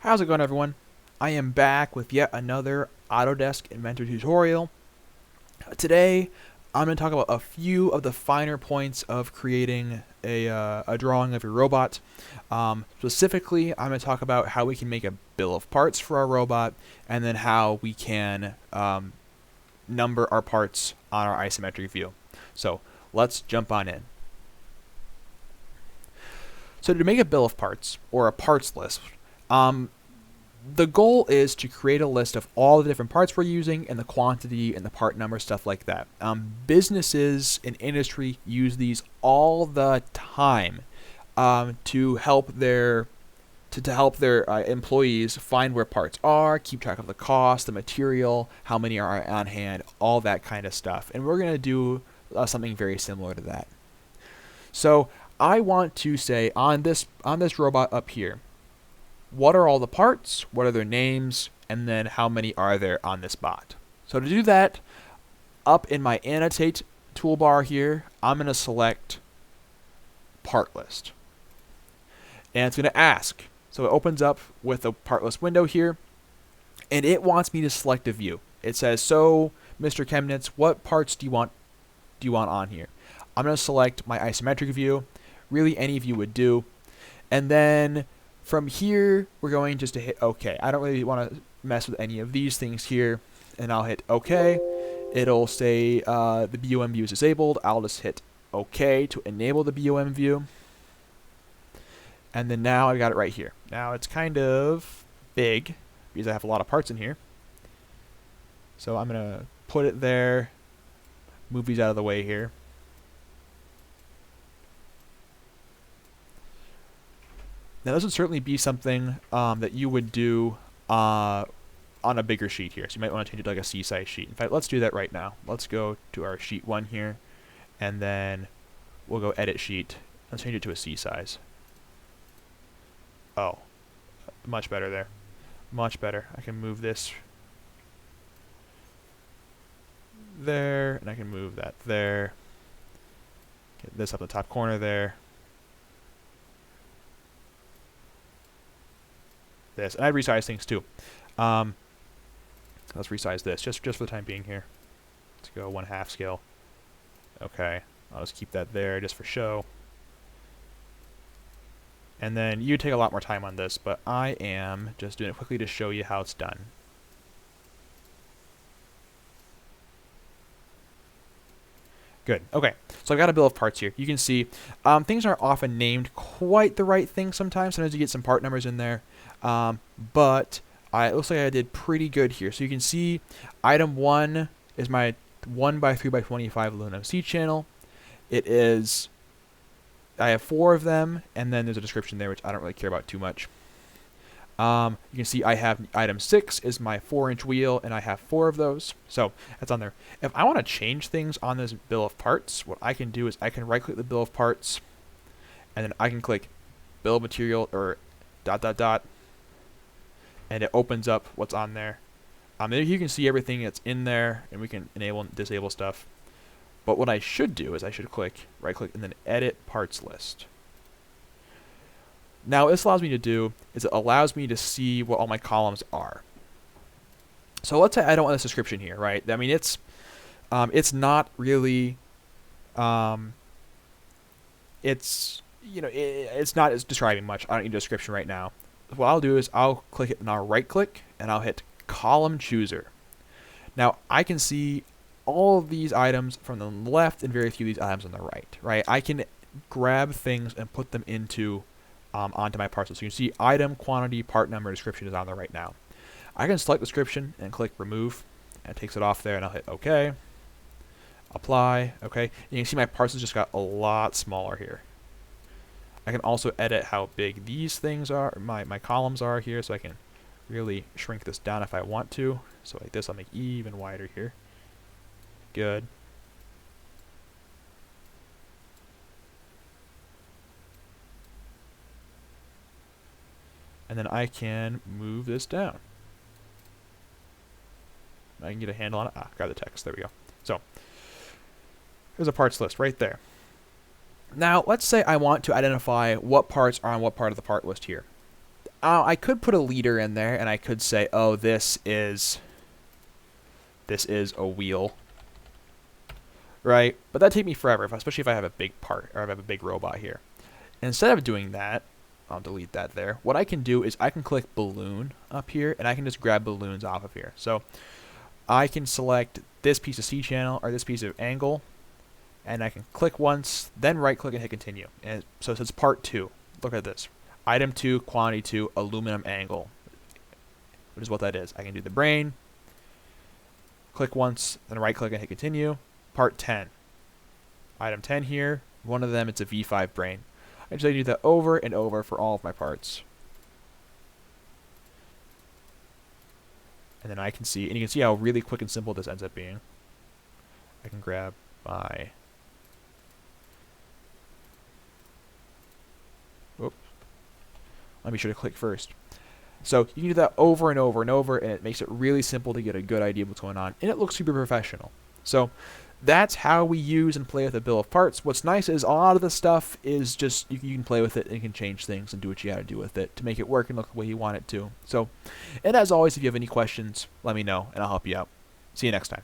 How's it going, everyone? I am back with yet another Autodesk Inventor tutorial. Today, I'm going to talk about a few of the finer points of creating a drawing of your robot. Specifically, I'm going to talk about how we can make a bill of parts for our robot, and then how we can number our parts on our isometric view. So let's jump on in. So to make a bill of parts, or a parts list, the goal is to create a list of all the different parts we're using and the quantity and the part number, stuff like that. Businesses in industry use these all the time to help their employees find where parts are, keep track of the cost, the material, how many are on hand, all that kind of stuff. And we're going to do something very similar to that. So I want to say on this robot up here, what are all the parts, what are their names, and then how many are there on this bot. So to do that, up in my annotate toolbar here, I'm going to select part list. And it's going to ask. So it opens up with a part list window here, and it wants me to select a view. It says, so Mr. Chemnitz, what parts do you want on here? I'm going to select my isometric view. Really, any view would do. And then from here, we're going just to hit OK. I don't really want to mess with any of these things here, and I'll hit OK. It'll say the BOM view is disabled. I'll just hit OK to enable the BOM view. And then now I've got it right here. Now it's kind of big because I have a lot of parts in here. So I'm going to put it there, move these out of the way here. Now this would certainly be something that you would do on a bigger sheet here. So you might want to change it to like a C-size sheet. In fact, let's do that right now. Let's go to our sheet 1 here, and then we'll go edit sheet. Let's change it to a C-size. Oh, much better there. Much better. I can move this there, and I can move that there. Get this up the top corner there. This, and I'd resize things too. Let's resize this just for the time being here. Let's go 1/2 scale. Okay, I'll just keep that there just for show. And then you take a lot more time on this, but I am just doing it quickly to show you how it's done. Good. Okay, so I've got a bill of parts here. You can see things aren't often named quite the right thing sometimes. Sometimes you get some part numbers in there. But it looks like I did pretty good here. So you can see item 1 is my 1x3x25 aluminum C channel. I have 4 of them, and then there's a description there, which I don't really care about too much. You can see I have item 6 is my 4-inch wheel, and I have 4 of those. So that's on there. If I want to change things on this bill of parts, what I can do is I can right-click the bill of parts, and then I can click bill of material or ... and it opens up what's on there. You can see everything that's in there, and we can enable and disable stuff. But what I should do is I should right-click, and then edit parts list. Now, what this allows me to do is it allows me to see what all my columns are. So let's say I don't want this description here, right? I mean, it's not really, it's not describing much. I don't need a description right now. What I'll do is I'll click it and I'll right-click and I'll hit column chooser. Now I can see all of these items from the left and very few of these items on the right. Right? I can grab things and put them into onto my parcel. So you can see item, quantity, part number, description is on there right now. I can select description and click remove, and it takes it off there, and I'll hit OK. Apply. Okay. And you can see my parcels just got a lot smaller here. I can also edit how big these things are, my columns are here, so I can really shrink this down if I want to. So like this, I'll make even wider here. Good. And then I can move this down. I can get a handle on it. Grab the text. There we go. So there's a parts list right there. Now, let's say I want to identify what parts are on what part of the part list here. I could put a leader in there, and I could say, oh, this is a wheel, right? But that'd take me forever, especially if I have a big part, or if I have a big robot here. Instead of doing that, I'll delete that there. What I can do is I can click balloon up here, and I can just grab balloons off of here. So I can select this piece of C channel, or this piece of angle, and I can click once, then right click and hit continue. And so it says part 2. Look at this. Item 2, quantity 2, aluminum angle, which is what that is. I can do the brain, click once, then right click and hit continue. Part 10. Item 10 here. One of them, it's a V5 brain. I just do that over and over for all of my parts. And then I can see, and you can see how really quick and simple this ends up being. I can grab my... Oops. Let me be sure to click first. So you can do that over and over and over, and it makes it really simple to get a good idea of what's going on. And it looks super professional. So that's how we use and play with a bill of parts. What's nice is a lot of the stuff is just, you can play with it and you can change things and do what you gotta do with it to make it work and look the way you want it to. So, and as always, if you have any questions, let me know and I'll help you out. See you next time.